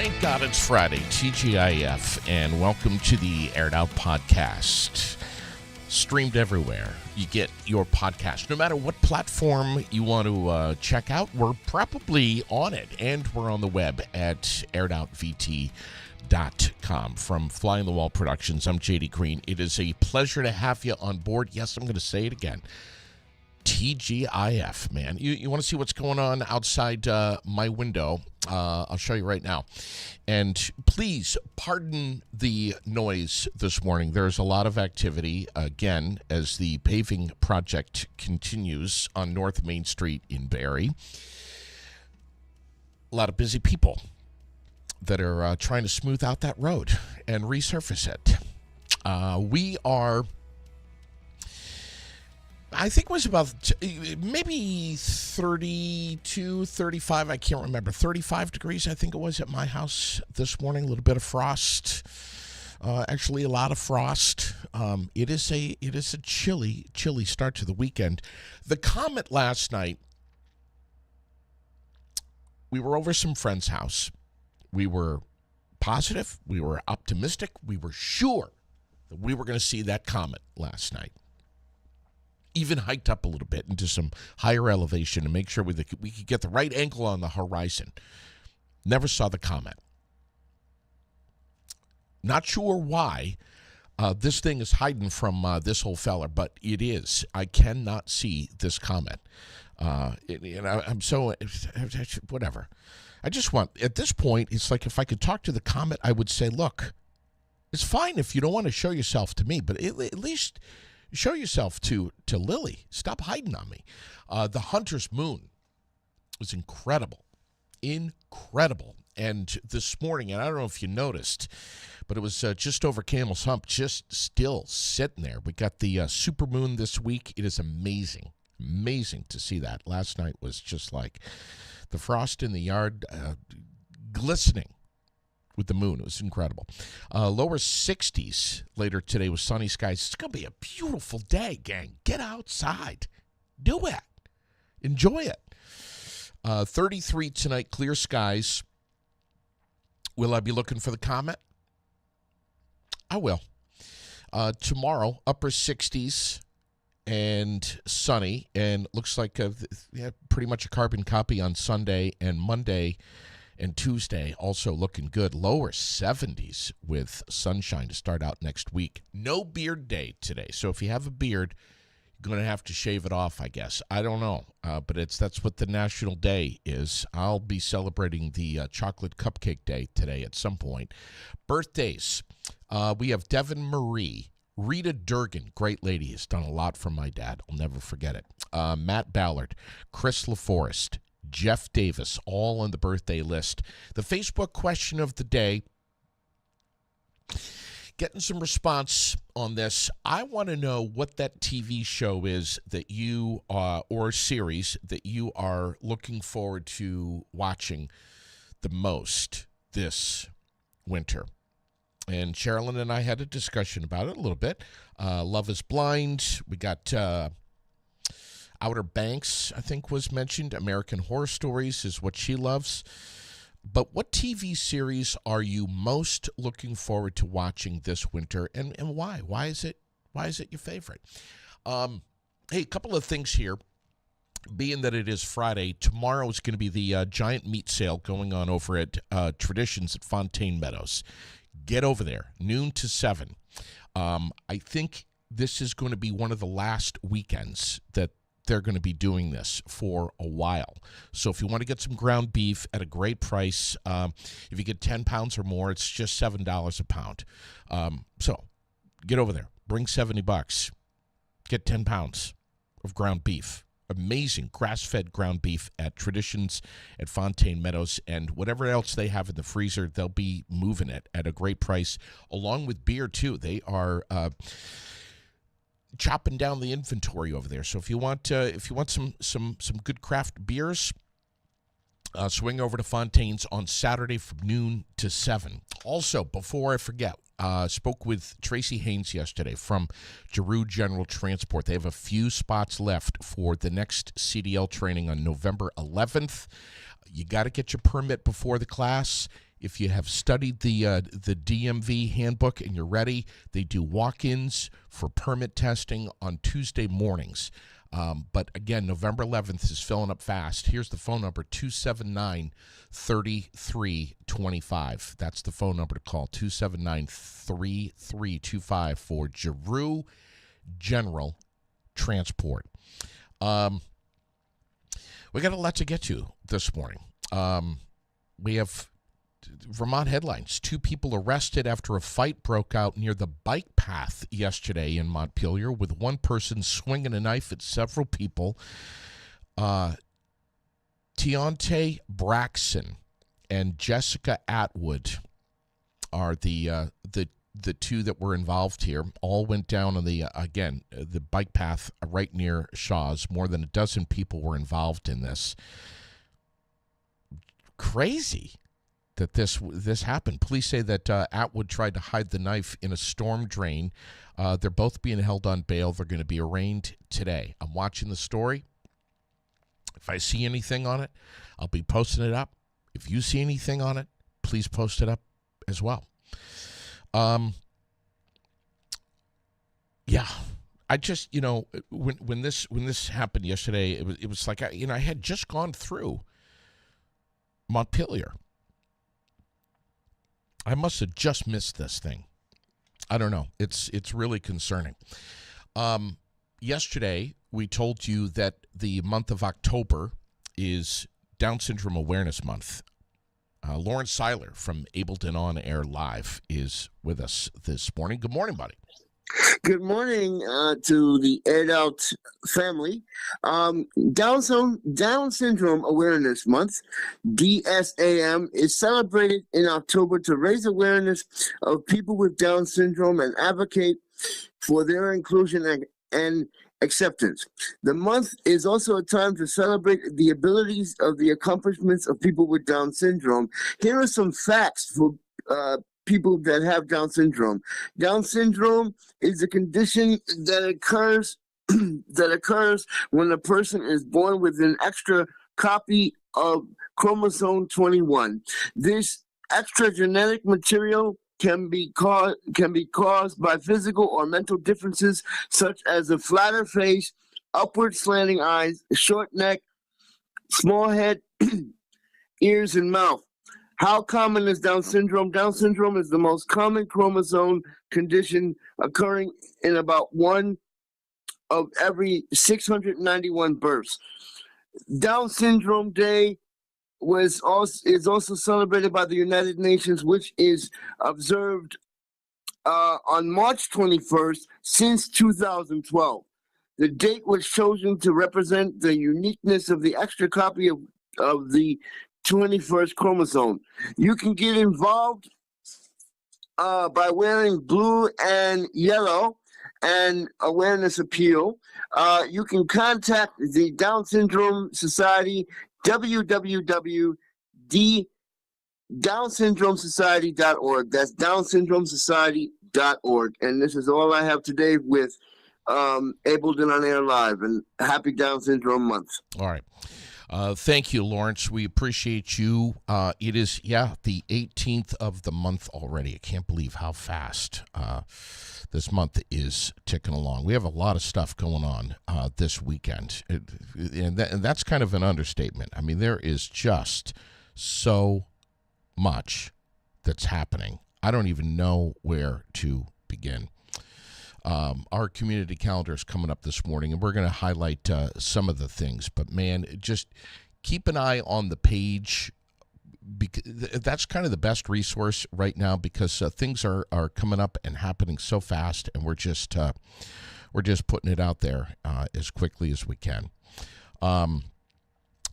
Thank God it's Friday, TGIF, and welcome to the Aired Out Podcast. Streamed everywhere. You get your podcast. No matter what platform you want to check out, we're probably on it, and we're on the web at airedoutvt.com. From Fly on the Wall Productions, I'm JD Green. It is a pleasure to have you on board. Yes, I'm going to say it again. TGIF, man. You want to see what's going on outside my window? I'll show you right now. And please pardon the noise this morning. There's a lot of activity, again, as the paving project continues on North Main Street in Barrie. A lot of busy people that are trying to smooth out that road and resurface it. We are... I think it was about maybe 32, 35, I can't remember, 35 degrees I think it was at my house this morning, a little bit of frost, actually a lot of frost. It is a chilly start to the weekend. The Comet last night, we were over some friend's house. We were positive, we were optimistic, we were sure that we were going to see that comet last night. Even hiked up a little bit into some higher elevation to make sure we could get the right angle on the horizon. Never saw the comet. Not sure why this thing is hiding from this whole fella, but it is. I cannot see this comet. I'm so, whatever. I just want, at this point, it's like if I could talk to the comet, I would say, look, it's fine if you don't want to show yourself to me, but at least... show yourself to Lily. Stop hiding on me. The Hunter's Moon was incredible. Incredible. And this morning, and I don't know if you noticed, but it was just over Camel's Hump, just still sitting there. We got the supermoon this week. It is amazing. Amazing to see that. Last night was just like the frost in the yard glistening with the moon. It was incredible. Lower 60s later today with sunny skies. It's going to be a beautiful day, gang. Get outside. Do it. Enjoy it. 33 tonight, clear skies. Will I be looking for the comet? I will. Tomorrow, upper 60s and sunny, and looks like pretty much a carbon copy on Sunday and Monday. And Tuesday, also looking good. Lower 70s with sunshine to start out next week. No beard day today. So if you have a beard, you're going to have to shave it off, I guess. I don't know. But that's what the national day is. I'll be celebrating the chocolate cupcake day today at some point. Birthdays. We have Devin Marie. Rita Durgan, great lady, has done a lot for my dad. I'll never forget it. Matt Ballard. Chris LaForest. Jeff Davis, all on the birthday list. The Facebook question of the day, getting some response on this. I want to know what that TV show is that you or series that you are looking forward to watching the most this winter. And Sherilyn and I had a discussion about it a little bit. Love is Blind. We got... Outer Banks, I think, was mentioned. American Horror Stories is what she loves. But what TV series are you most looking forward to watching this winter, and why? Why is it your favorite? Hey, a couple of things here. Being that it is Friday, tomorrow is going to be the giant meat sale going on over at Traditions at Fontaine Meadows. Get over there, noon to 7. I think this is going to be one of the last weekends that they're going to be doing this for a while. So if you want to get some ground beef at a great price, if you get 10 pounds or more, it's just $7 a pound. So get over there. Bring $70. Get 10 pounds of ground beef. Amazing grass-fed ground beef at Traditions at Fontaine Meadows. And whatever else they have in the freezer, they'll be moving it at a great price, along with beer, too. They are... chopping down the inventory over there. So if you want some good craft beers, swing over to Fontaine's on Saturday from noon to 7. Also, before I forget, spoke with Tracy Haynes yesterday from Giroux General Transport. They have a few spots left for the next CDL training on November 11th. You got to get your permit before the class. If you have studied the DMV handbook and you're ready, they do walk-ins for permit testing on Tuesday mornings. But again, November 11th is filling up fast. Here's the phone number, 279-3325. That's the phone number to call, 279-3325 for Giroux General Transport. We got a lot to get to this morning. We have Vermont headlines. 2 people arrested after a fight broke out near the bike path yesterday in Montpelier, with one person swinging a knife at several people. Deontay Braxton and Jessica Atwood are the 2 that were involved here. All went down on the bike path right near Shaw's. More than a dozen people were involved in this. Crazy that this happened. Police say that Atwood tried to hide the knife in a storm drain. They're both being held on bail. They're going to be arraigned today. I'm watching the story. If I see anything on it, I'll be posting it up. If you see anything on it, please post it up as well. Yeah, I just, when this happened yesterday, it was like, I had just gone through Montpelier. I must have just missed this thing. I don't know. It's really concerning. Yesterday, we told you that the month of October is Down Syndrome Awareness Month. Lawrence Seiler from Ableton On Air Live is with us this morning. Good morning, buddy. Good morning to the Aired Out family. Down Syndrome Awareness Month, DSAM, is celebrated in October to raise awareness of people with Down syndrome and advocate for their inclusion and acceptance. The month is also a time to celebrate the abilities of the accomplishments of people with Down syndrome. Here are some facts for people that have Down syndrome. Down syndrome is a condition that occurs when a person is born with an extra copy of chromosome 21. This extra genetic material can be caused by physical or mental differences such as a flatter face, upward slanting eyes, short neck, small head, ears, and mouth. How common is Down syndrome? Down syndrome is the most common chromosome condition occurring in about 1 of every 691 births. Down Syndrome Day is also celebrated by the United Nations, which is observed on March 21st since 2012. The date was chosen to represent the uniqueness of the extra copy of the 21st chromosome. You can get involved by wearing blue and yellow and awareness appeal. You can contact the Down Syndrome Society, www.downsyndromesociety.org. That's downsyndromesociety.org. And this is all I have today with Ableton On Air Live, and happy Down Syndrome Month. All right. Thank you, Lawrence. We appreciate you. It is, the 18th of the month already. I can't believe how fast this month is ticking along. We have a lot of stuff going on this weekend, and that's kind of an understatement. I mean, there is just so much that's happening. I don't even know where to begin. Our community calendar is coming up this morning, and we're going to highlight some of the things. But, man, just keep an eye on the page. Because that's kind of the best resource right now, because things are coming up and happening so fast, and we're just putting it out there as quickly as we can.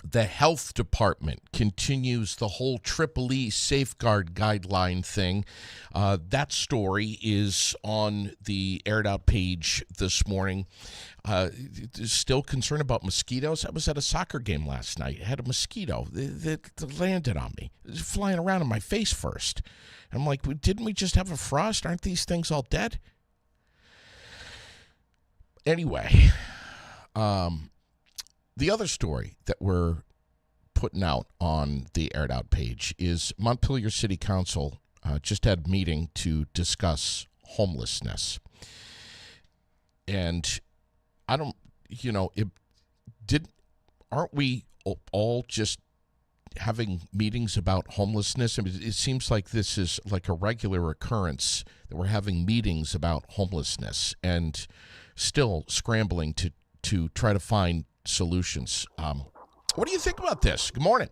The health department continues the whole EEE safeguard guideline thing. That story is on the Aired Out page this morning. Still concerned about mosquitoes. I was at a soccer game last night. I had a mosquito that landed on me. It was flying around in my face first. I'm like, didn't we just have a frost? Aren't these things all dead? Anyway, the other story that we're putting out on the Aired Out page is Montpelier City Council just had a meeting to discuss homelessness. And I don't, aren't we all just having meetings about homelessness? I mean, it seems like this is like a regular occurrence that we're having meetings about homelessness and still scrambling to try to find solutions. What do you think about this? Good morning.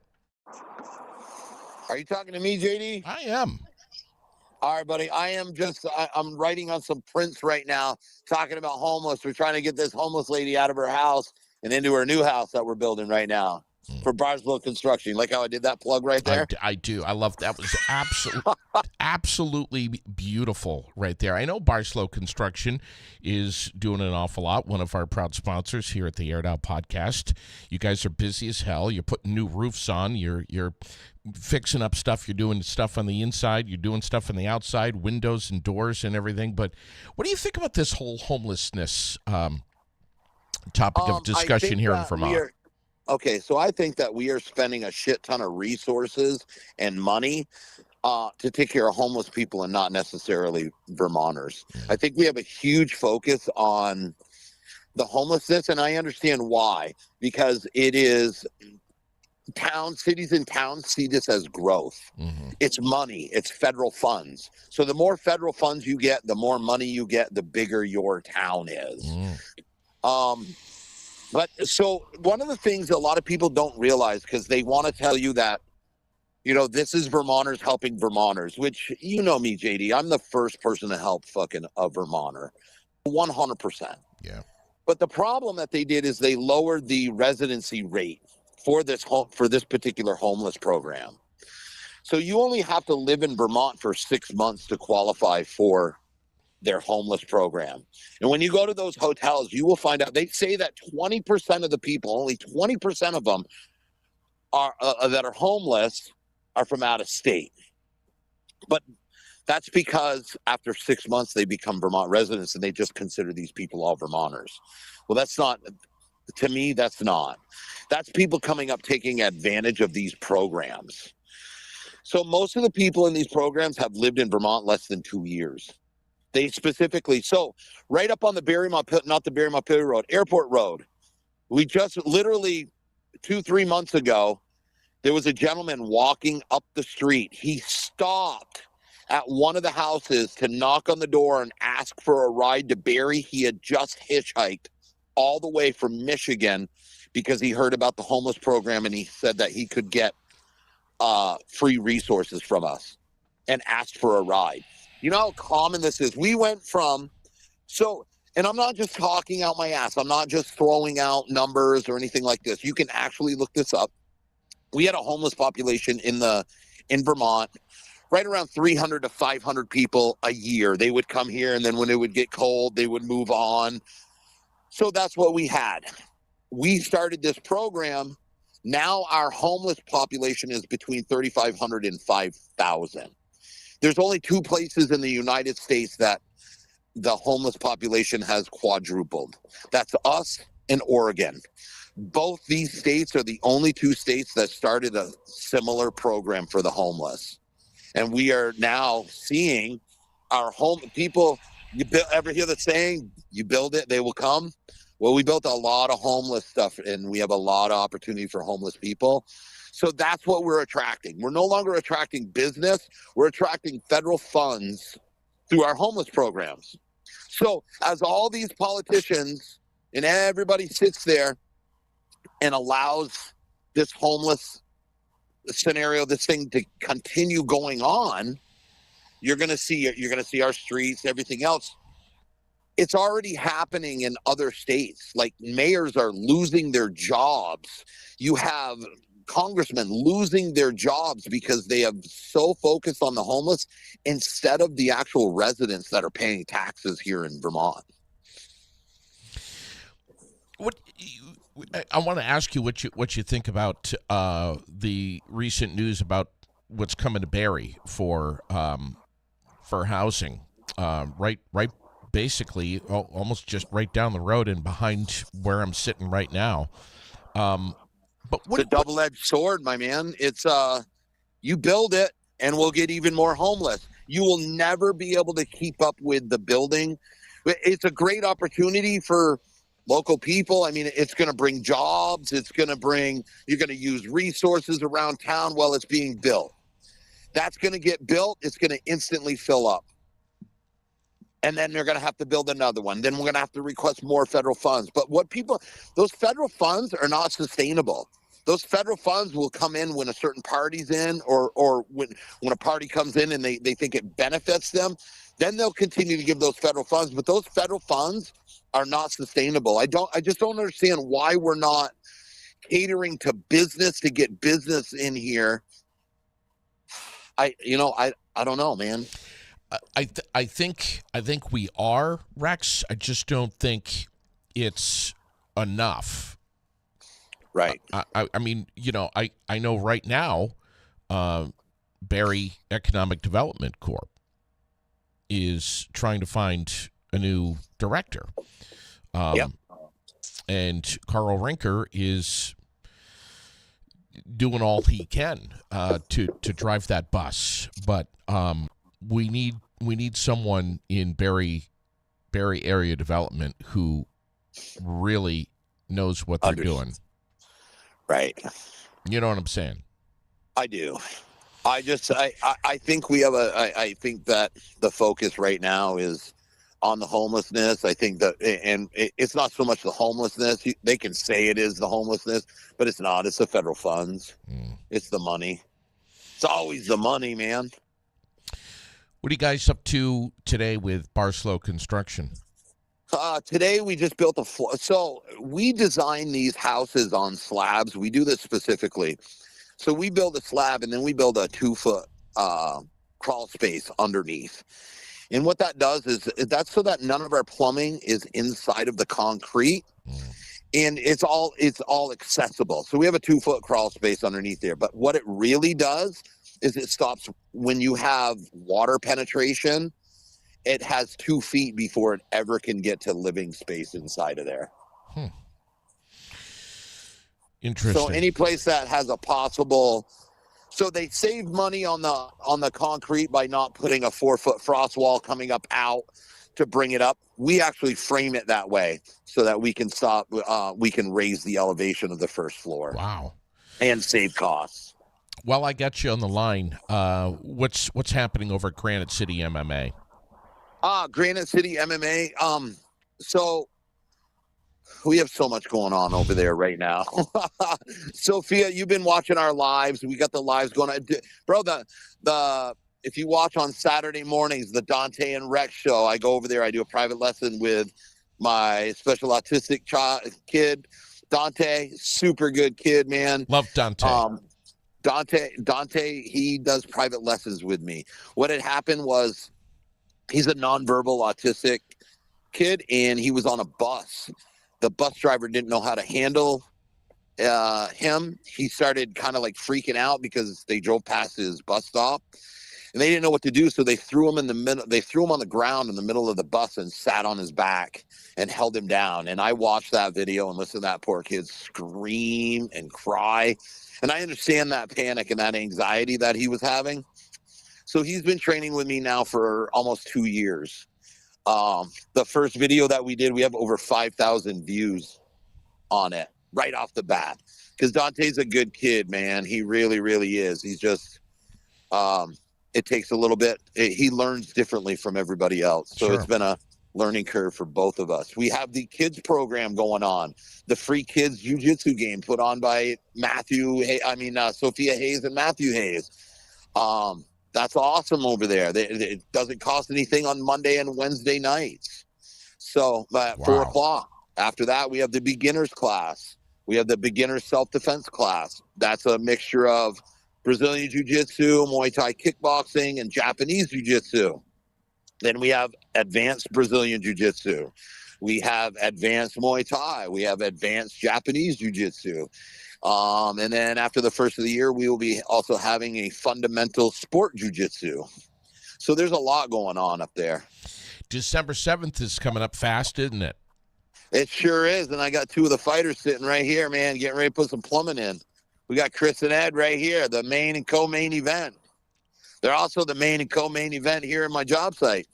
Are you talking to me, JD? I am. All right, buddy. I'm writing on some prints right now talking about homeless. We're trying to get this homeless lady out of her house and into her new house that we're building right now for Barslow Construction. You like how I did that plug right there? I do. I love that. Was absolutely beautiful right there. I know Barslow Construction is doing an awful lot. One of our proud sponsors here at the Aired Out podcast. You guys are busy as hell. You're putting new roofs on. You're fixing up stuff. You're doing stuff on the inside. You're doing stuff on the outside, windows and doors and everything. But what do you think about this whole homelessness topic of discussion here in Vermont? Okay, so I think that we are spending a shit ton of resources and money to take care of homeless people and not necessarily Vermonters. I think we have a huge focus on the homelessness, and I understand why, because it is cities and towns see this as growth. It's money, it's federal funds. So the more federal funds you get, the more money you get, the bigger your town is. But so one of the things a lot of people don't realize, because they want to tell you that, this is Vermonters helping Vermonters, which, you know me, JD, I'm the first person to help fucking a Vermonter. 100%. Yeah. But the problem that they did is they lowered the residency rate for this particular homeless program. So you only have to live in Vermont for 6 months to qualify for their homeless program. And when you go to those hotels, you will find out they say that 20% of the people, only 20% of them are that are homeless are from out of state. But that's because after 6 months they become Vermont residents and they just consider these people all Vermonters. Well, that's not, to me, that's not. That's people coming up taking advantage of these programs. So most of the people in these programs have lived in Vermont less than 2 years. They specifically, so right up on the not the Montpelier Road, Airport Road, we just literally 2-3 months ago, there was a gentleman walking up the street. He stopped at one of the houses to knock on the door and ask for a ride to Barrie. He had just hitchhiked all the way from Michigan because he heard about the homeless program and he said that he could get free resources from us and asked for a ride. You know how common this is? We went from, and I'm not just talking out my ass. I'm not just throwing out numbers or anything like this. You can actually look this up. We had a homeless population in Vermont, right around 300 to 500 people a year. They would come here, and then when it would get cold, they would move on. So that's what we had. We started this program. Now our homeless population is between 3,500 and 5,000. There's only 2 places in the United States that the homeless population has quadrupled. That's us and Oregon. Both these states are the only 2 states that started a similar program for the homeless. And we are now seeing our people, ever hear the saying, you build it, they will come? Well, we built a lot of homeless stuff, and we have a lot of opportunity for homeless people. So that's what we're attracting. We're no longer attracting business. We're attracting federal funds through our homeless programs. So as all these politicians and everybody sits there and allows this homeless scenario, this thing to continue going on, you're going to see our streets, everything else. It's already happening in other states. Like mayors are losing their jobs. You have congressmen losing their jobs because they have so focused on the homeless instead of the actual residents that are paying taxes here in Vermont. I want to ask you what you think about the recent news about what's coming to Barrie for housing, right basically almost just right down the road and behind where I'm sitting right now. But It's a double-edged sword, my man. It's you build it and we'll get even more homeless. You will never be able to keep up with the building. It's a great opportunity for local people. I mean, it's going to bring jobs. You're going to use resources around town while it's being built. That's going to get built. It's going to instantly fill up. And then they're going to have to build another one. Then we're going to have to request more federal funds. But those federal funds are not sustainable. Those federal funds will come in when a certain party's in, or when a party comes in and they think it benefits them. Then they'll continue to give those federal funds. But those federal funds are not sustainable. I just don't understand why we're not catering to business to get business in here. I don't know, man. I think we are, Rex. I just don't think it's enough. Right. I mean, I know right now, Barrie Economic Development Corp is trying to find a new director. Yep. And Carl Rinker is doing all he can to drive that bus, but we need someone in Barrie area development who really knows what they're doing. Right. You know what I'm saying? I do. I think I think that the focus right now is on the homelessness. I think that, and it's not so much the homelessness. They can say it is the homelessness, but it's not. It's the federal funds. It's the money. It's always the money, man. What are you guys up to today with Barslow Construction? Today we just built a floor. So we design these houses on slabs. We do this specifically. So we build a slab and then we build a 2-foot crawl space underneath. And what that does is that's so that none of our plumbing is inside of the concrete, and it's all accessible. So we have a 2-foot crawl space underneath there. But what it really does is it stops when you have water penetration. It has 2 feet before it ever can get to living space inside of there. Interesting. So any place that has a possible, so they save money on the concrete by not putting a 4-foot frost wall coming up out to bring it up. We actually frame it that way so that we can raise the elevation of the first floor. Wow. And save costs. Well, I got you on the line. What's happening over at Granite City MMA? Granite City MMA. So we have so much going on over there right now. Sophia, you've been watching our lives. We got the lives going on. Bro, if you watch on Saturday mornings, the Dante and Rex show, I go over there. I do a private lesson with my special autistic kid, Dante. Super good kid, man. Love Dante. Dante, he does private lessons with me. What had happened was he's a nonverbal autistic kid, and he was on a bus. The bus driver didn't know how to handle him. He started kind of like freaking out because they drove past his bus stop, and they didn't know what to do. So they threw him in the middle. They threw him on the ground in the middle of the bus and sat on his back and held him down. And I watched that video and listened to that poor kid scream and cry. And I understand that panic and that anxiety that he was having. So he's been training with me now for almost 2 years. The first video that we did, we have over 5,000 views on it right off the bat. Because Dante's a good kid, man. He really, really is. He's just, it takes a little bit. He learns differently from everybody else. So It's been a learning curve for both of us. We have the kids program going on, the free kids jiu-jitsu game put on by Sophia Hayes and Matthew Hayes. That's awesome over there. It doesn't cost anything on Monday and Wednesday nights. So at 4 o'clock. After that, we have the beginners class. We have the beginner self-defense class. That's a mixture of Brazilian jiu-jitsu, Muay Thai kickboxing, and Japanese jiu-jitsu. Then we have advanced Brazilian jiu-jitsu. We have advanced Muay Thai. We have advanced Japanese jiu-jitsu. And then after the first of the year, we will be also having a fundamental sport jiu-jitsu. So there's a lot going on up there. December 7th is coming up fast, isn't it? It sure is. And I got two of the fighters sitting right here, man, getting ready to put some plumbing in. We got Chris and Ed right here, the main and co-main event. They're also the main and co-main event here in my job site.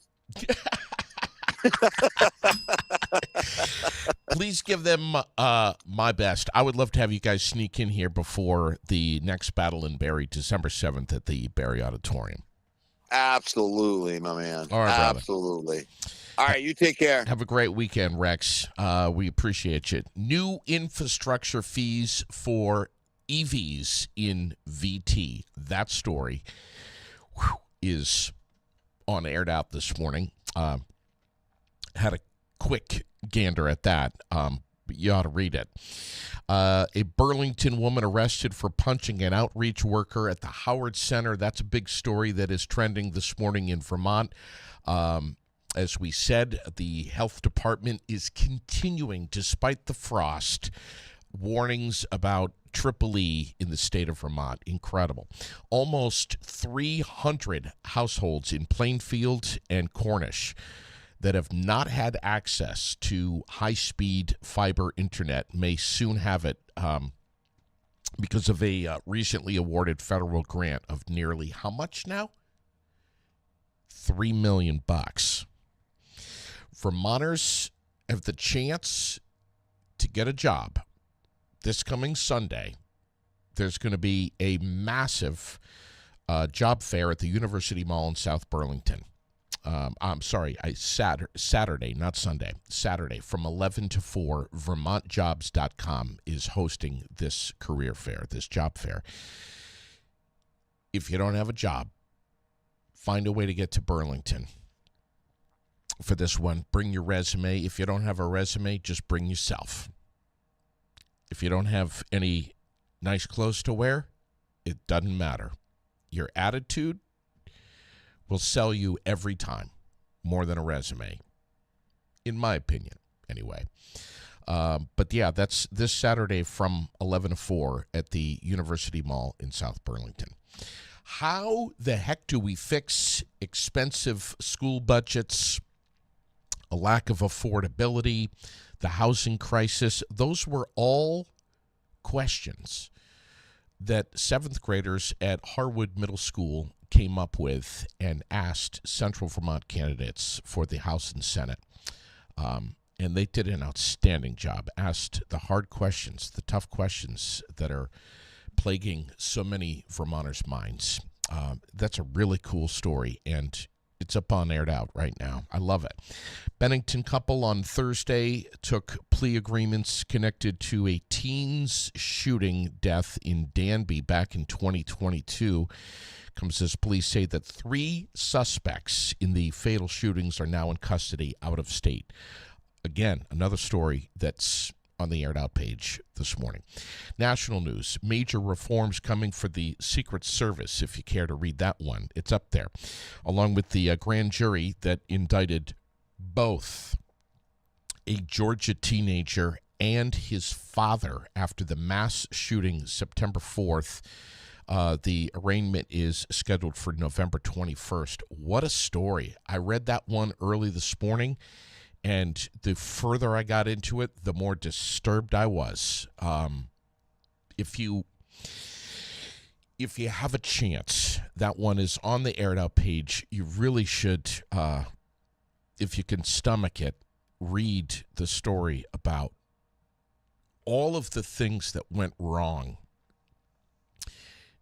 Please give them my best. I would love to have you guys sneak in here before the next battle in Barrie, December 7th at the Barrie Auditorium. Absolutely, my man. All right, brother. Absolutely. All right, you take care. Have a great weekend, Rex. We appreciate you. New infrastructure fees for EVs in VT. That story is on Aired Out this morning. Had a quick gander at that, but you ought to read it. A Burlington woman arrested for punching an outreach worker at the Howard Center. That's a big story that is trending this morning in Vermont. As we said, the health department is continuing, despite the frost, warnings about triple E in the state of Vermont. Incredible. Almost 300 households in Plainfield and Cornish that have not had access to high-speed fiber internet may soon have it because of a recently awarded federal grant of nearly how much now? $3 million. Vermonters have the chance to get a job. This coming Sunday, there's going to be a massive job fair at the University Mall in South Burlington. I'm sorry, Saturday, not Sunday. Saturday from 11 to 4, VermontJobs.com is hosting this career fair, this job fair. If you don't have a job, find a way to get to Burlington for this one. Bring your resume. If you don't have a resume, just bring yourself. If you don't have any nice clothes to wear, it doesn't matter. Your attitude will sell you every time more than a resume, in my opinion, anyway. But yeah, that's this Saturday from 11 to 4 at the University Mall in South Burlington. How the heck do we fix expensive school budgets, a lack of affordability, the housing crisis? Those were all questions that seventh graders at Harwood Middle School came up with and asked Central Vermont candidates for the House and Senate. And they did an outstanding job, asked the hard questions, the tough questions that are plaguing so many Vermonters' minds. That's a really cool story, and it's up on Aired Out right now. I love it. Bennington couple on Thursday took plea agreements connected to a teen's shooting death in Danby back in 2022. Comes as police say that 3 suspects in the fatal shootings are now in custody out of state. Again, another story that's on the Aired Out page this morning. National news, major reforms coming for the Secret Service, if you care to read that one. It's up there, along with the grand jury that indicted both a Georgia teenager and his father after the mass shooting September 4th. The arraignment is scheduled for November 21st. What a story. I read that one early this morning, and the further I got into it, the more disturbed I was. If you have a chance, that one is on the Aired Out page. You really should, if you can stomach it, read the story about all of the things that went wrong.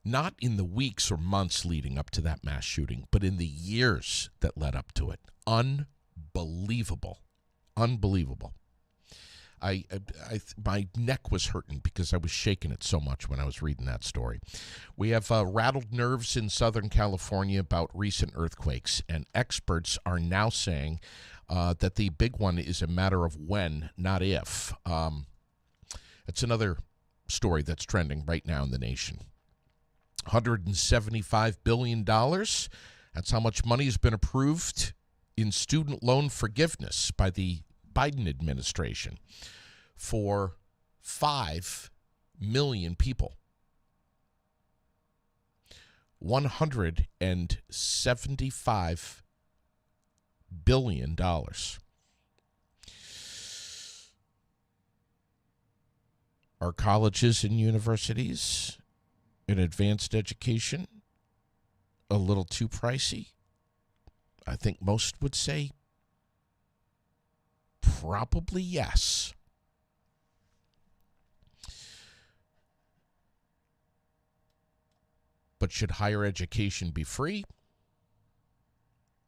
Not in the weeks or months leading up to that mass shooting, but in the years that led up to it. Unbelievable. Unbelievable. My neck was hurting because I was shaking it so much when I was reading that story. We have rattled nerves in Southern California about recent earthquakes, and experts are now saying that the big one is a matter of when, not if. It's another story that's trending right now in the nation. $175 billion. That's how much money has been approved in student loan forgiveness by the Biden administration for 5 million people. $175 billion. Are colleges and universities in advanced education a little too pricey? I think most would say probably yes. But should higher education be free?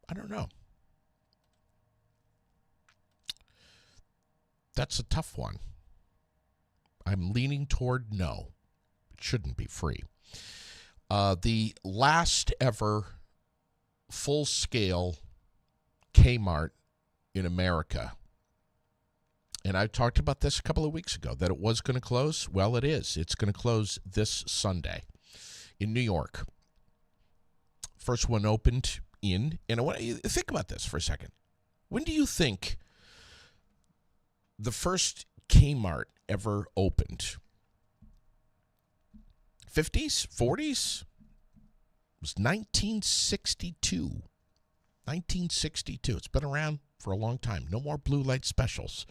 I don't know. That's a tough one. I'm leaning toward no. It shouldn't be free. The last ever full-scale Kmart in America, and I talked about this a couple of weeks ago, that it was going to close. Well, it is. It's going to close this Sunday in New York. First one opened and I want you to think about this for a second. When do you think the first Kmart ever opened? 50s? 40s? It was 1962. 1962. It's been around for a long time. No more blue light specials.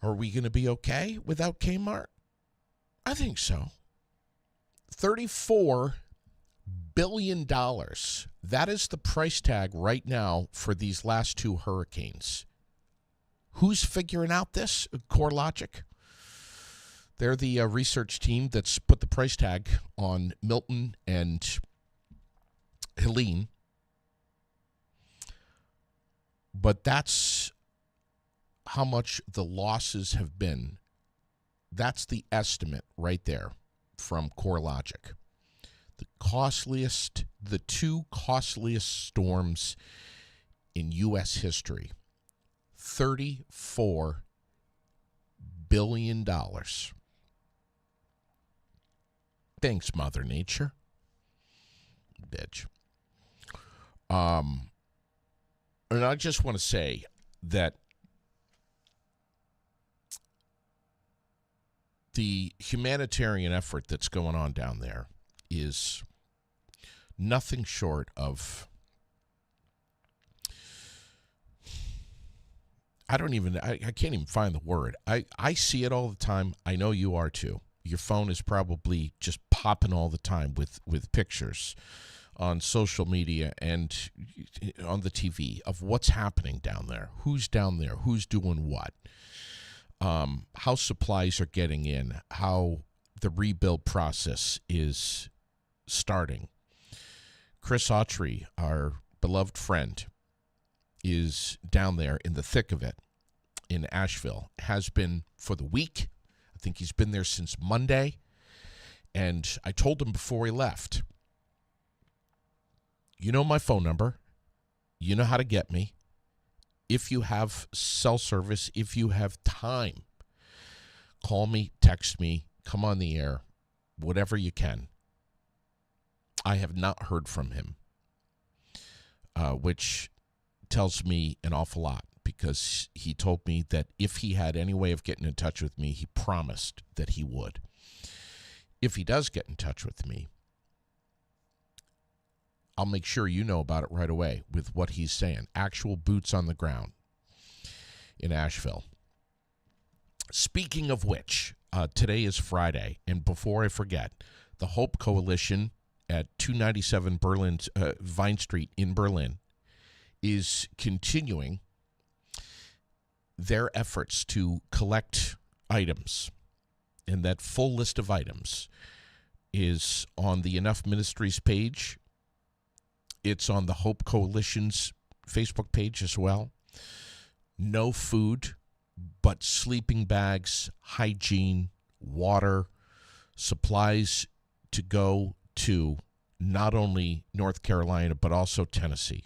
Are we going to be okay without Kmart? I think so. $34 billion. That is the price tag right now for these last two hurricanes. Who's figuring out this? CoreLogic. They're the research team that's put the price tag on Milton and Helene. But that's how much the losses have been. That's the estimate right there from CoreLogic. The two costliest storms in U.S. history. $34 billion. Thanks, Mother Nature. Bitch. And I just want to say that the humanitarian effort that's going on down there is nothing short of, I can't even find the word. I see it all the time. I know you are too. Your phone is probably just popping all the time with pictures on social media and on the TV of what's happening down there, who's down there, who's doing what, how supplies are getting in, how the rebuild process is starting. Chris Autry, our beloved friend, is down there in the thick of it in Asheville, has been for the week. I think he's been there since Monday. And I told him before he left, you know my phone number. You know how to get me. If you have cell service, if you have time, call me, text me, come on the air, whatever you can. I have not heard from him, which tells me an awful lot, because he told me that if he had any way of getting in touch with me, he promised that he would. If he does get in touch with me, I'll make sure you know about it right away with what he's saying. Actual boots on the ground in Asheville. Speaking of which, today is Friday, and before I forget, the Hope Coalition at 297 Vine Street in Berlin is continuing their efforts to collect items. And that full list of items is on the Enough Ministries page. It's on the Hope Coalition's Facebook page as well. No food, but sleeping bags, hygiene, water, supplies to go to not only North Carolina, but also Tennessee.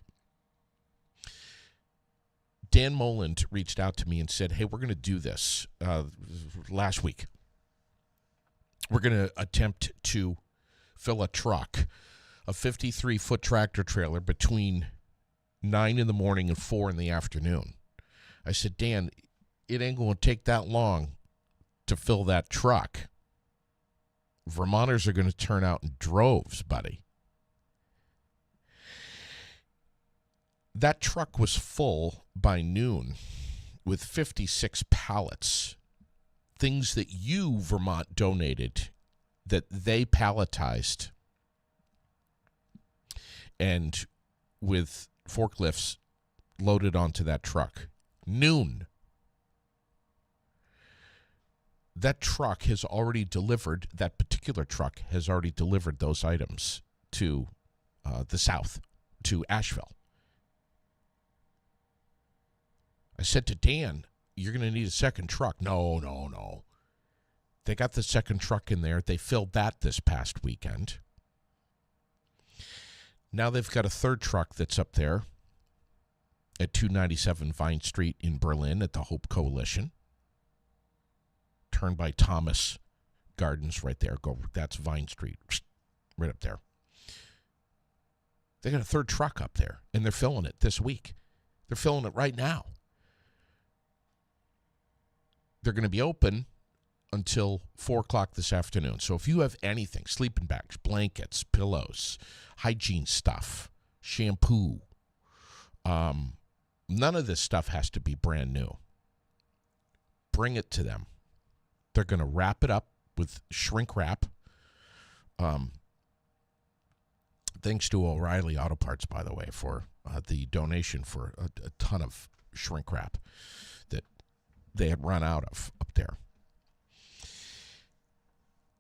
Dan Moland reached out to me and said, hey, we're going to do this last week. We're going to attempt to fill a truck, a 53-foot tractor trailer, between 9 in the morning and 4 in the afternoon. I said, Dan, it ain't going to take that long to fill that truck. Vermonters are going to turn out in droves, buddy. That truck was full by noon with 56 pallets things that you, Vermont, donated that they palletized and with forklifts loaded onto that truck. Noon. That truck has already delivered, that particular truck has already delivered those items to the south, to Asheville. I said to Dan, you're going to need a second truck. No. They got the second truck in there. They filled that this past weekend. Now they've got a third truck that's up there at 297 Vine Street in Berlin at the Hope Coalition. Turned by Thomas Gardens right there. That's Vine Street, right up there. They got a third truck up there, and they're filling it this week. They're filling it right now. They're going to be open until 4 o'clock this afternoon. So if you have anything, sleeping bags, blankets, pillows, hygiene stuff, shampoo, none of this stuff has to be brand new. Bring it to them. They're going to wrap it up with shrink wrap. Thanks to O'Reilly Auto Parts, by the way, for the donation for a ton of shrink wrap that they had run out of up there.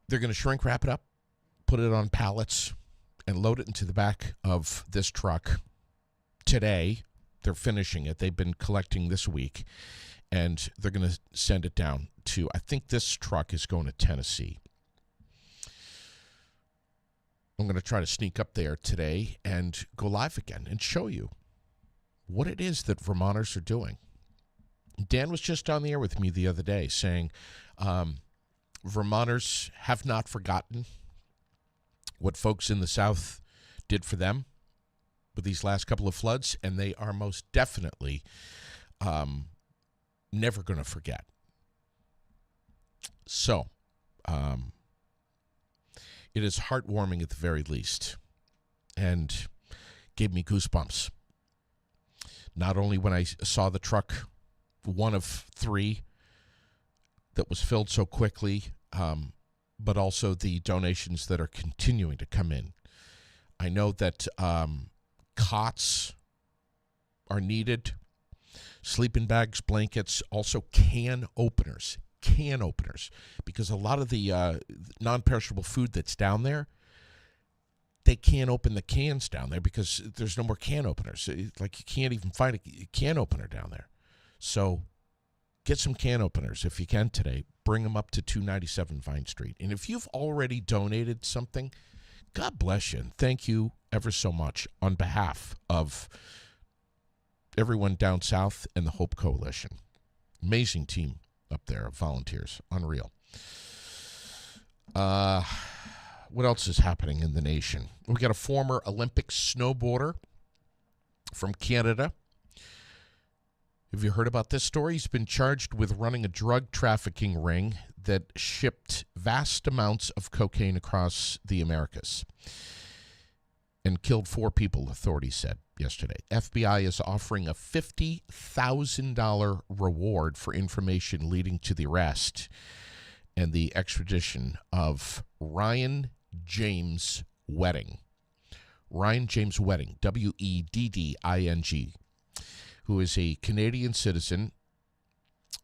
They're going to shrink wrap it up, put it on pallets, and load it into the back of this truck today. They're finishing it. They've been collecting this week, and they're going to send it down to, I think this truck is going to Tennessee. I'm going to try to sneak up there today and go live again and show you what it is that Vermonters are doing. Dan was just on the air with me the other day saying Vermonters have not forgotten what folks in the South did for them with these last couple of floods, and they are most definitely never going to forget. So, it is heartwarming at the very least, and gave me goosebumps. Not only when I saw the truck, one of three that was filled so quickly, but also the donations that are continuing to come in. I know that cots are needed, sleeping bags, blankets, also can openers, because a lot of the non-perishable food that's down there, they can't open the cans down there because there's no more can openers. Like, you can't even find a can opener down there. So get some can openers if you can today. Bring them up to 297 Vine Street. And if you've already donated something, God bless you. And thank you ever so much on behalf of everyone down south and the Hope Coalition. Amazing team up there of volunteers. Unreal. What else is happening in the nation? We got a former Olympic snowboarder from Canada. Have you heard about this story? He's been charged with running a drug trafficking ring that shipped vast amounts of cocaine across the Americas and killed 4 people, authorities said yesterday. FBI is offering a $50,000 reward for information leading to the arrest and the extradition of Ryan James Wedding. Ryan James Wedding, Wedding, who is a Canadian citizen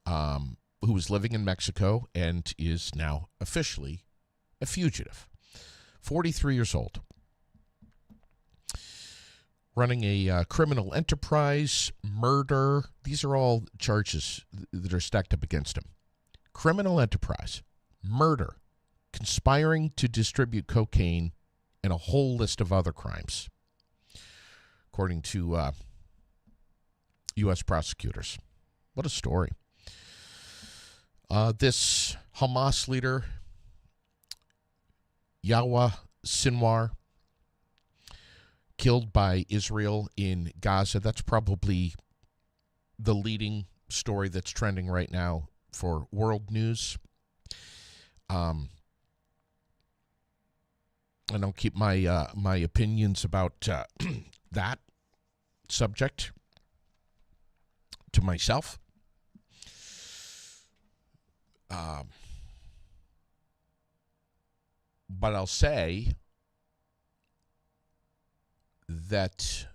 who was living in Mexico and is now officially a fugitive. 43 years old. Running a criminal enterprise, murder. These are all charges that are stacked up against him. Criminal enterprise, murder, conspiring to distribute cocaine, and a whole list of other crimes, according to U.S. prosecutors. What a story. This Hamas leader, Yahya Sinwar, killed by Israel in Gaza. That's probably the leading story that's trending right now for world news. I don't keep my my opinions about that subject to myself. But I'll say that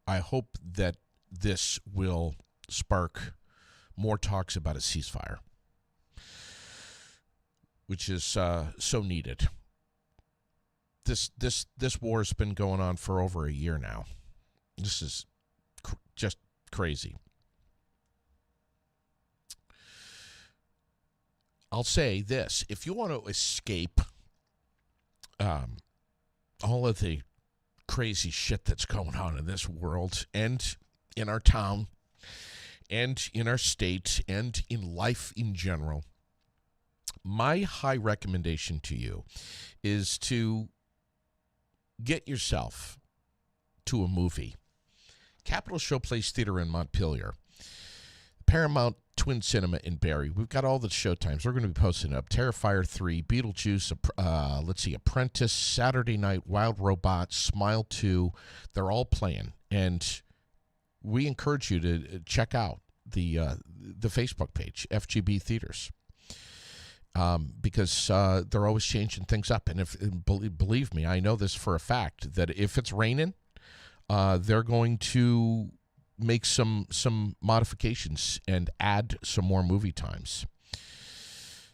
I hope that this will spark more talks about a ceasefire, which is so needed. This war has been going on for over a year now. This is just crazy. I'll say this: if you want to escape all of the crazy shit that's going on in this world and in our town and in our state and in life in general, my high recommendation to you is to get yourself to a movie. Capitol Showplace Theater in Montpelier, Paramount Twin Cinema in Barrie. We've got all the showtimes. We're going to be posting up. Terrifier 3, Beetlejuice, Apprentice, Saturday Night, Wild Robots, Smile 2. They're all playing. And we encourage you to check out the Facebook page, FGB Theaters, because they're always changing things up. And believe me, I know this for a fact, that if it's raining, they're going to make some modifications and add some more movie times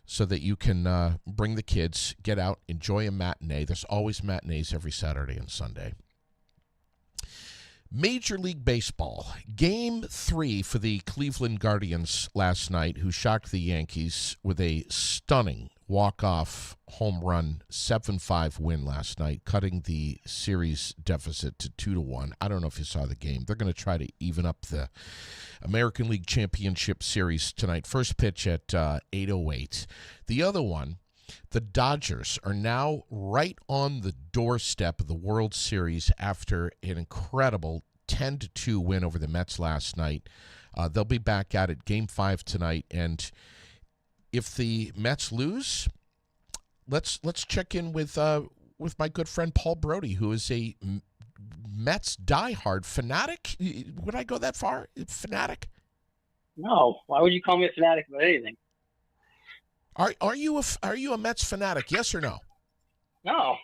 so that you can bring the kids, get out, enjoy a matinee. There's always matinees every Saturday and Sunday. Major League Baseball, Game 3 for the Cleveland Guardians last night, who shocked the Yankees with a stunning walk-off home run 7-5 win last night, cutting the series deficit to 2-1. I don't know if you saw the game. They're going to try to even up the American League Championship Series tonight. First pitch at 8:08. The other one, the Dodgers are now right on the doorstep of the World Series after an incredible 10-2 win over the Mets last night. They'll be back at it Game 5 tonight, and if the Mets lose, let's check in with my good friend Paul Brody, who is a Mets diehard fanatic. Would I go that far? Fanatic? No. Why would you call me a fanatic about anything? Are you a Mets fanatic? Yes or no? No.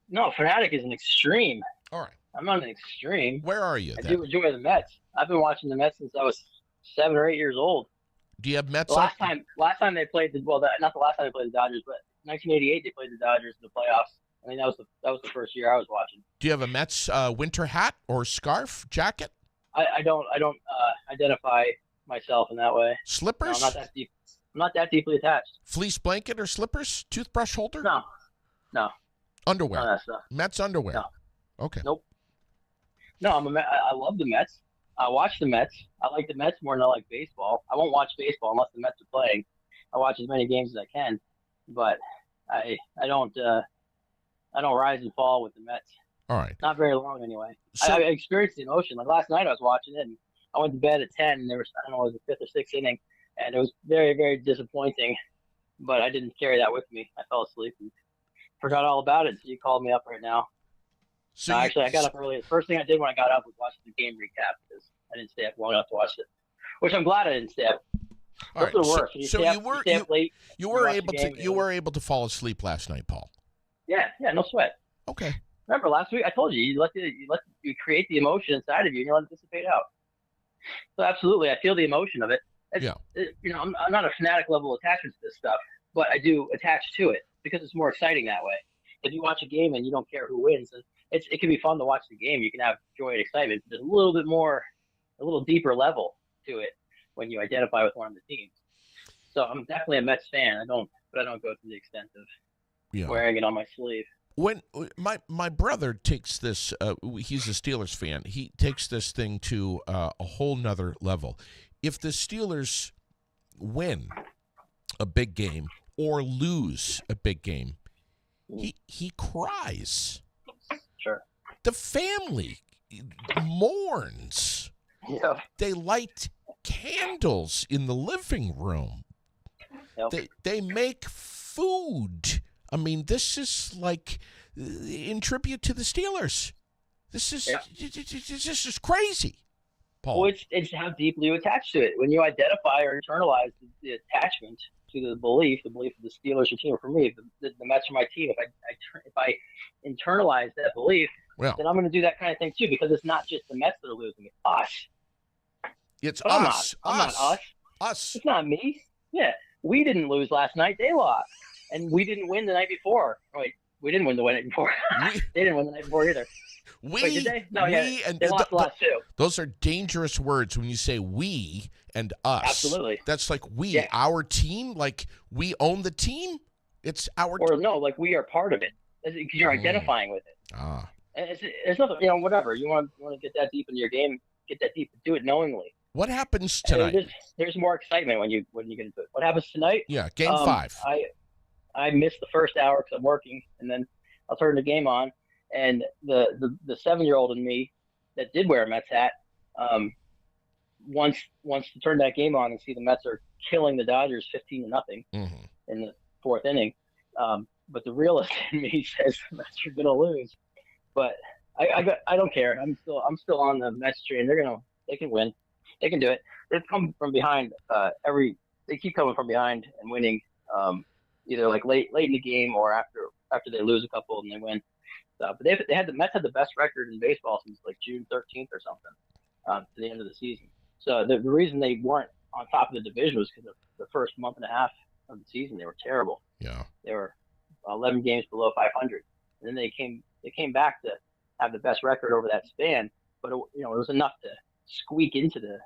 No, fanatic is an extreme. All right. I'm not an extreme. Where are you I then? do enjoy the Mets. I've been watching the Mets since I was 7 or 8 years old. Do you have Mets? Last time they played not the last time they played the Dodgers, but 1988 they played the Dodgers in the playoffs. I mean, that was the first year I was watching. Do you have a Mets winter hat or scarf, jacket? I don't identify myself in that way. Slippers? No, I'm not that deeply attached. Fleece blanket or slippers? Toothbrush holder? No. Underwear? None of that stuff. Mets underwear? No. Okay. Nope. No, I love the Mets. I watch the Mets. I like the Mets more than I like baseball. I won't watch baseball unless the Mets are playing. I watch as many games as I can, but I don't rise and fall with the Mets. All right. Not very long anyway. So, I experienced the emotion. Like last night I was watching it and I went to bed at 10 and it was the 5th or 6th inning and it was very, very disappointing, but I didn't carry that with me. I fell asleep and forgot all about it. So you called me up right now. I got up early. The first thing I did when I got up was watch the game recap because I didn't stay up long enough to watch it, which I'm glad I didn't stay up. all right. You were able to fall asleep last night, Paul. Yeah, no sweat. Okay. Remember last week I told you you create the emotion inside of you and you let it dissipate out. So absolutely, I feel the emotion of it. I'm not a fanatic level attachment to this stuff, but I do attach to it because it's more exciting that way. If you watch a game and you don't care who wins, it can be fun to watch the game. You can have joy and excitement. There's a little deeper level to it when you identify with one of the teams. So I'm definitely a Mets fan. I don't go to the extent of wearing it on my sleeve. When my brother takes this, he's a Steelers fan. He takes this thing to a whole nother level. If the Steelers win a big game or lose a big game, he cries. Sure. The family mourns. Yeah. They light candles in the living room. Yep. They make food. I mean, this is like in tribute to the Steelers. This is crazy. Paul. Well, it's how deeply you attach to it. When you identify or internalize the attachment to the belief of the Steelers are team. For me, the Mets are my team. If I internalize that belief, then I'm going to do that kind of thing too, because it's not just the Mets that are losing; it's us. It's but us. I'm not us. Us. It's not me. Yeah, we didn't lose last night; they lost, and we didn't win the night before. Wait, we didn't win the night before. They didn't win the night before either. Wait, did they? No, and they lost the last two. Those are dangerous words when you say we and us. Absolutely. That's like we, our team, like we own the team. It's our Or no, like we are part of it because you're identifying with it. It's nothing, whatever. You want to get that deep into your game, get that deep, do it knowingly. What happens tonight? There's more excitement when you get into it. What happens tonight? Yeah, game 5. I missed the first hour because I'm working, and then I'll turn the game on. And the 7-year-old in me that did wear a Mets hat wants to turn that game on and see the Mets are killing the Dodgers 15-0 in the 4th inning. But the realist in me says the Mets are gonna lose. But I don't care. I'm still on the Mets train. They can win. They can do it. They've come from behind they keep coming from behind and winning either like late in the game or after they lose a couple and they win. But the Mets had the best record in baseball since like June 13th or something to the end of the season. So the reason they weren't on top of the division was because the first month and a half of the season they were terrible. Yeah, they were 11 games below 500, and then they came back to have the best record over that span. But it was enough to squeak into the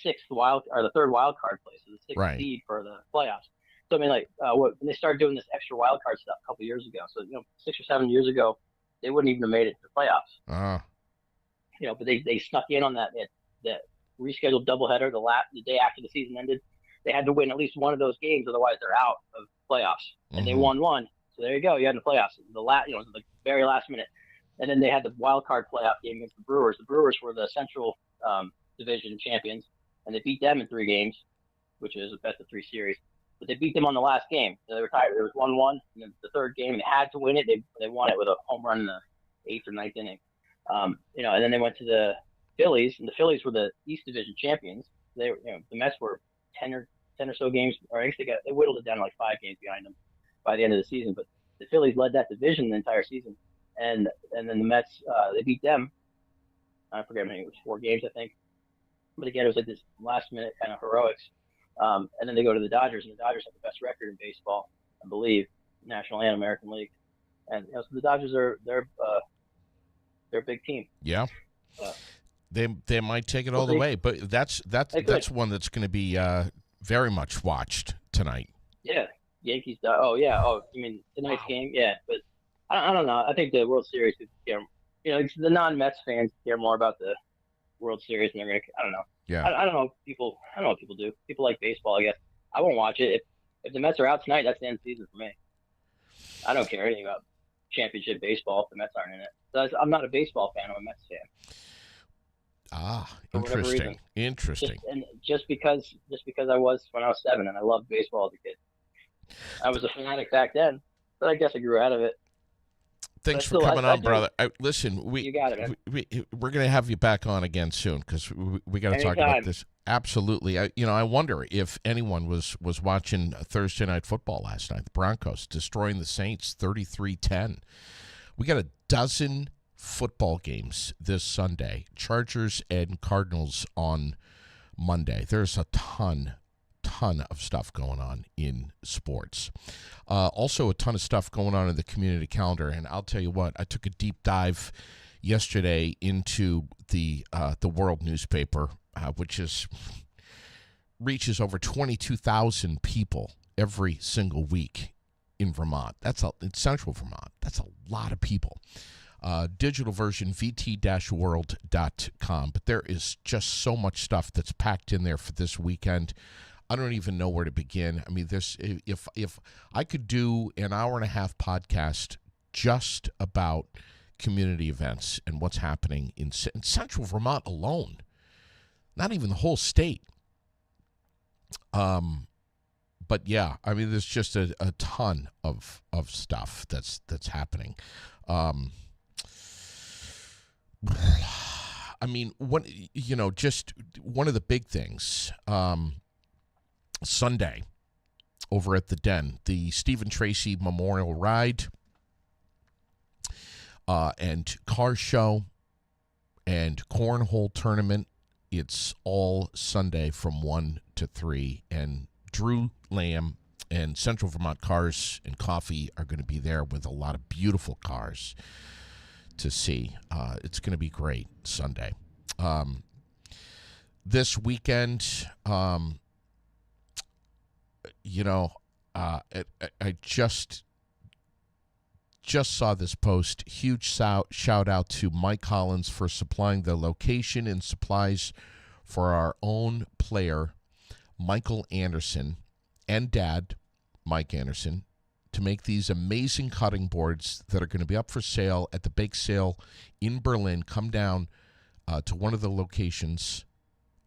third wild card place, so the 6th seed for the playoffs. So I mean, like when they started doing this extra wild card stuff a couple years ago, so 6 or 7 years ago, they wouldn't even have made it to the playoffs. But they snuck in on that rescheduled doubleheader the day after the season ended. They had to win at least one of those games, otherwise they're out of playoffs. And they won one, so there you go. You had the playoffs. The very last minute, and then they had the wild card playoff game against the Brewers. The Brewers were the Central Division champions, and they beat them in 3 games, which is a best of 3 series. But they beat them on the last game. So they were tied. There was 1-1, and then the third game they had to win it. They won it with a home run in the 8th or 9th inning. And then they went to the Phillies, and the Phillies were the East Division champions. The Mets were 10 or so games, or I guess they whittled it down to like 5 games behind them by the end of the season. But the Phillies led that division the entire season, and then the Mets they beat them. I forget how many. It was 4 games, I think. But again, it was like this last minute kind of heroics. And then they go to the Dodgers, and the Dodgers have the best record in baseball, I believe, National and American League. And so the Dodgers they're a big team. Yeah. They might take it all the way, but that's one that's going to be very much watched tonight. Yeah, Yankees. Oh yeah. Oh, you mean tonight's game? Yeah, but I don't know. I think the World Series could care. It's the non-Mets fans care more about the World Series, and they're gonna. I don't know. Yeah. I don't know. I don't know what people do. People like baseball, I guess. I won't watch it. If the Mets are out tonight, that's the end of the season for me. I don't care anything about championship baseball if the Mets aren't in it. So I'm not a baseball fan. I'm a Mets fan. Interesting. Interesting. Just because I was when I was 7 and I loved baseball as a kid. I was a fanatic back then, but I guess I grew out of it. Thanks for coming on, brother. Listen, you got it, we're going to have you back on again soon because we got to talk about this. Absolutely. I wonder if anyone was watching Thursday Night Football last night. The Broncos destroying the Saints 33-10. We got a dozen football games this Sunday. Chargers and Cardinals on Monday. There's a ton of stuff going on in sports. Also a ton of stuff going on in the community calendar. And I'll tell you what, I took a deep dive yesterday into the World newspaper, which reaches over 22,000 people every single week in Vermont. In central Vermont. That's a lot of people. Digital version, vt-world.com. But there is just so much stuff that's packed in there for this weekend. I don't even know where to begin. I mean, if I could do an hour-and-a-half podcast just about community events and what's happening in central Vermont alone, not even the whole state. But yeah, I mean, there's just a ton of stuff that's happening. I mean, just one of the big things, Sunday over at the Den, the Stephen Tracy Memorial Ride and car show and cornhole tournament. It's all Sunday from 1 to 3. And Drew Lamb and Central Vermont Cars and Coffee are going to be there with a lot of beautiful cars to see. It's going to be great Sunday. This weekend, I just saw this post. Huge shout out to Mike Collins for supplying the location and supplies for our own player, Michael Anderson, and dad, Mike Anderson, to make these amazing cutting boards that are going to be up for sale at the bake sale in Berlin. Come down to one of the locations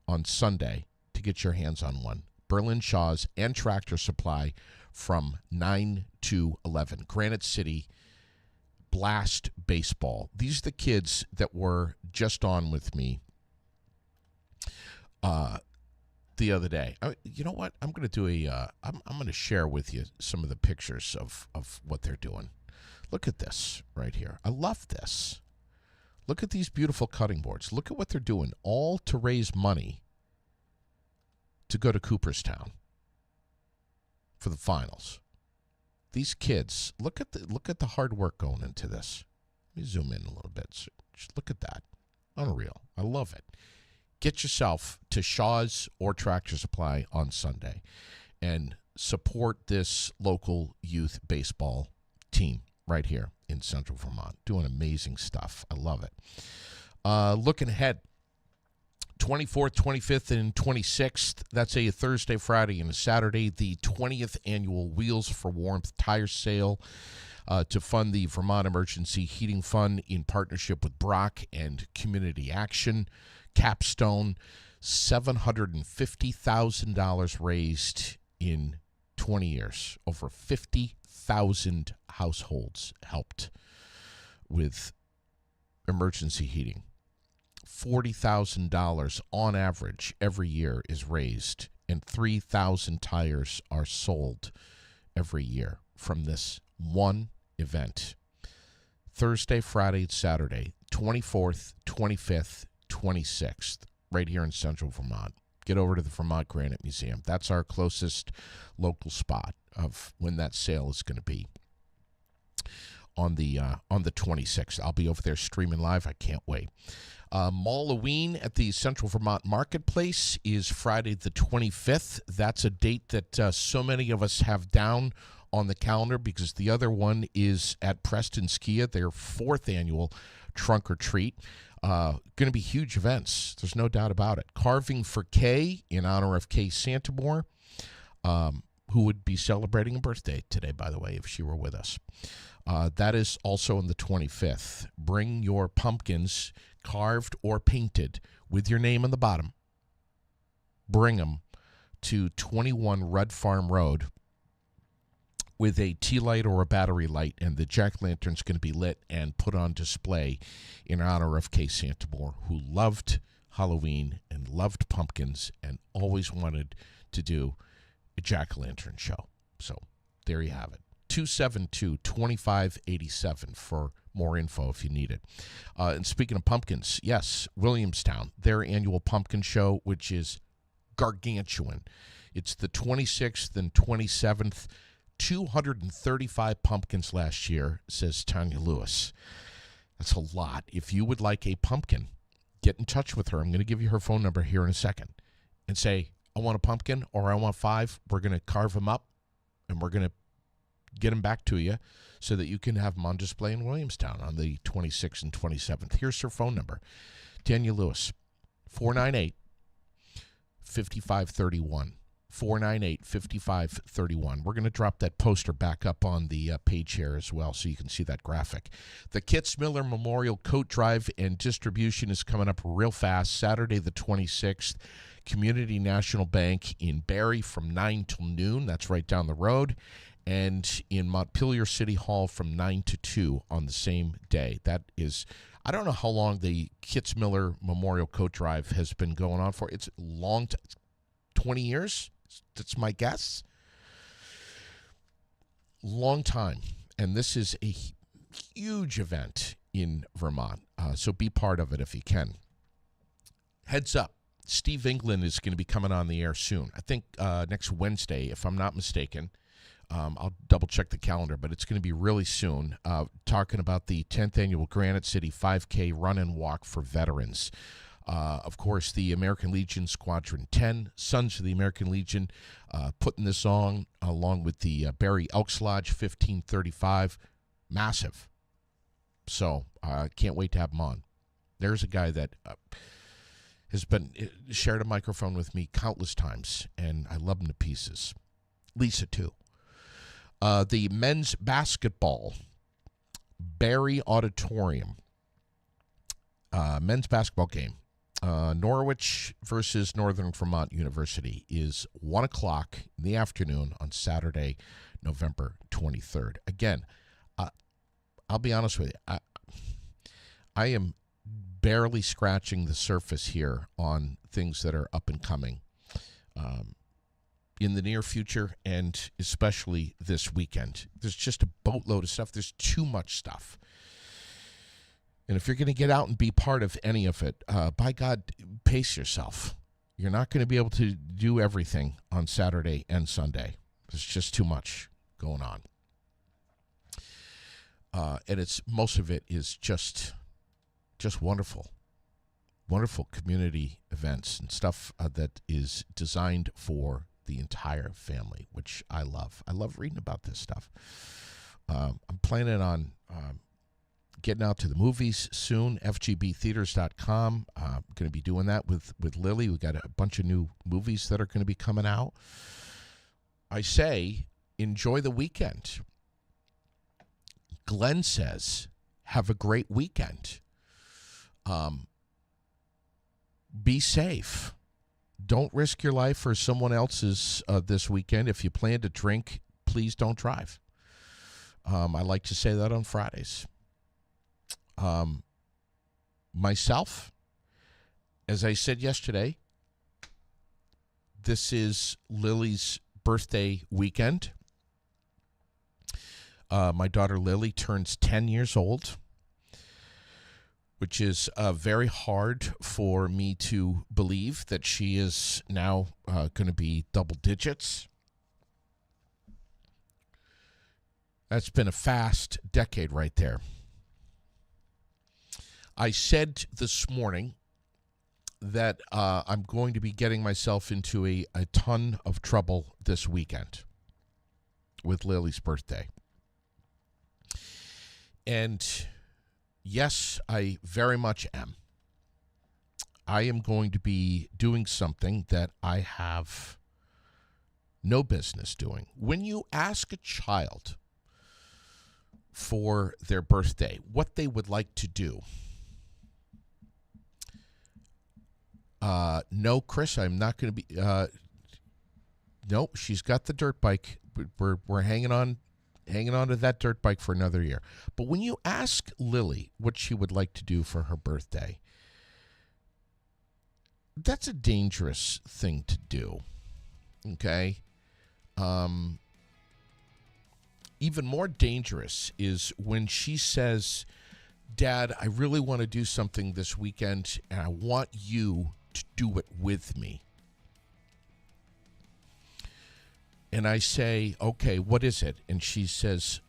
on Sunday to get your hands on one. Berlin Shaw's and Tractor Supply from 9 to 11. Granite City Blast Baseball. These are the kids that were just on with me the other day. You know what? I'm going to do I'm going to share with you some of the pictures of what they're doing. Look at this right here. I love this. Look at these beautiful cutting boards. Look at what they're doing, all to raise money to go to Cooperstown for the finals. These kids, look at the hard work going into this. Let me zoom in a little bit. So just look at that. Unreal. I love it. Get yourself to Shaw's or Tractor Supply on Sunday and support this local youth baseball team right here in Central Vermont. Doing amazing stuff. I love it. Looking ahead, 24th, 25th, and 26th. That's a Thursday, Friday, and a Saturday. The 20th annual Wheels for Warmth tire sale to fund the Vermont Emergency Heating Fund in partnership with Brock and Community Action. Capstone, $750,000 raised in 20 years. Over 50,000 households helped with emergency heating. $40,000 on average every year is raised, and 3,000 tires are sold every year from this one event. Thursday, Friday, Saturday, 24th, 25th, 26th, right here in Central Vermont. Get over to the Vermont Granite Museum. That's our closest local spot of when that sale is going to be on the 26th. I'll be over there streaming live. I can't wait. Malloween at the Central Vermont Marketplace is Friday the 25th. That's a date that so many of us have down on the calendar because the other one is at Preston Skia, their 4th annual trunk or treat. Going to be huge events. There's no doubt about it. Carving for Kay in honor of Kay Santamore, who would be celebrating a birthday today, by the way, if she were with us. That is also on the 25th. Bring your pumpkins, carved or painted, with your name on the bottom. Bring them to 21 Rudd Farm Road with a tea light or a battery light, and the jack-lantern's going to be lit and put on display in honor of Kay Santamore, who loved Halloween and loved pumpkins and always wanted to do a jack-o'-lantern show. So there you have it. 272-2587 for more info if you need it. And speaking of pumpkins, yes, Williamstown, their annual pumpkin show, which is gargantuan. It's the 26th and 27th. 235 pumpkins last year, says Tanya Lewis. That's a lot. If you would like a pumpkin, get in touch with her. I'm going to give you her phone number here in a second and say, I want a pumpkin or I want 5. We're going to carve them up and we're going to get them back to you so that you can have them on display in Williamstown on the 26th and 27th. Here's her phone number. Tanya Lewis, 498-5531. 498-5531. We're going to drop that poster back up on the page here as well so you can see that graphic. The Kitzmiller Memorial Coat Drive and Distribution is coming up real fast. Saturday the 26th, Community National Bank in Barrie from 9 till noon. That's right down the road. And in Montpelier City Hall from 9 to 2 on the same day. That is, I don't know how long the Kitzmiller Memorial Coat Drive has been going on for. It's a long time, 20 years. That's my guess. Long time. And this is a huge event in Vermont. So be part of it if you can. Heads up. Steve England is going to be coming on the air soon. I think next Wednesday, if I'm not mistaken. I'll double-check the calendar, but it's going to be really soon, talking about the 10th Annual Granite City 5K Run and Walk for Veterans. Of course, the American Legion Squadron 10, Sons of the American Legion, putting this on along with the Barry Elks Lodge 1535. Massive. So I can't wait to have him on. There's a guy that has been shared a microphone with me countless times, and I love him to pieces. Lisa, too. The men's basketball, Barry Auditorium, men's basketball game, Norwich versus Northern Vermont University is 1 o'clock in the afternoon on Saturday, November 23rd. Again, I'll be honest with you. I am barely scratching the surface here on things that are up and coming. In the near future, and especially this weekend. There's just a boatload of stuff. There's too much stuff. And if you're going to get out and be part of any of it, by God, pace yourself. You're not going to be able to do everything on Saturday and Sunday. There's just too much going on. And most of it is just wonderful. Wonderful community events and stuff that is designed for the entire family, which I love. I love reading about this stuff. I'm planning on getting out to the movies soon, fgbtheaters.com. I'm going to be doing that with Lily. We got a bunch of new movies that are going to be coming out. I say, enjoy the weekend. Glenn says, have a great weekend. Be safe. Don't risk your life or someone else's this weekend. If you plan to drink, please don't drive. I like to say that on Fridays. Myself, as I said yesterday, this is Lily's birthday weekend. My daughter Lily turns 10 years old, which is very hard for me to believe that she is now going to be double digits. That's been a fast decade right there. I said this morning that I'm going to be getting myself into a ton of trouble this weekend with Lily's birthday. And yes, I very much am. I am going to be doing something that I have no business doing. When you ask a child for their birthday what they would like to do, no, Chris, I'm not going to be. No, she's got the dirt bike. We're hanging on to that dirt bike for another year. But when you ask Lily what she would like to do for her birthday, that's a dangerous thing to do. Okay? Even more dangerous is when she says, Dad, I really want to do something this weekend, and I want you to do it with me. And I say, okay, what is it? And she says,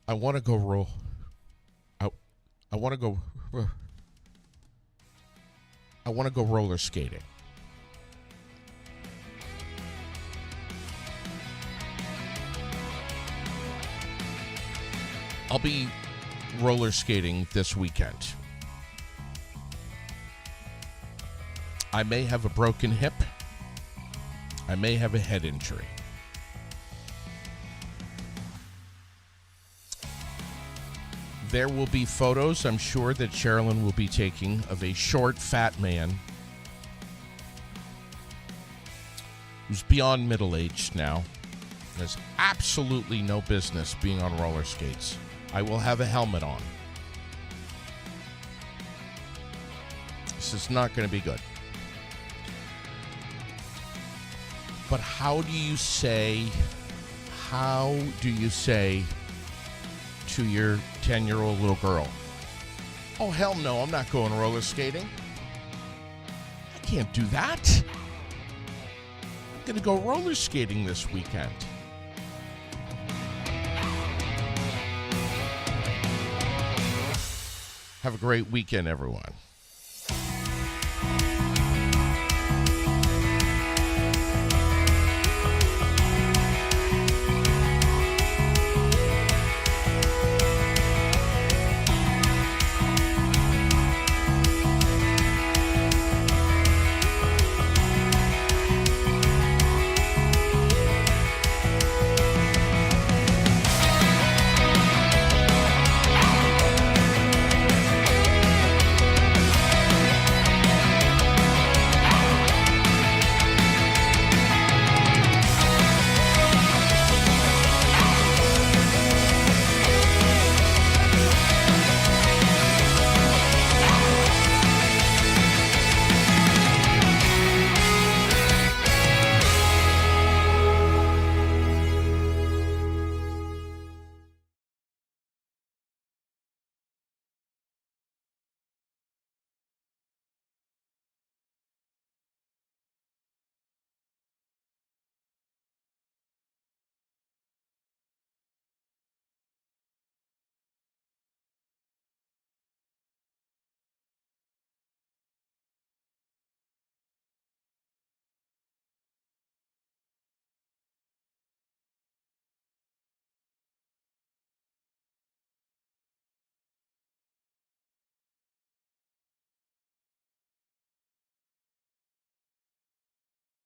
I want to go roller skating. I'll be roller skating this weekend. I may have a broken hip. I may have a head injury. There will be photos, I'm sure, that Sherilyn will be taking of a short, fat man who's beyond middle-aged now. Has absolutely no business being on roller skates. I will have a helmet on. This is not going to be good. But how do you say to your 10-year-old little girl, oh, hell no, I'm not going roller skating. I can't do that. I'm going to go roller skating this weekend. Have a great weekend, everyone.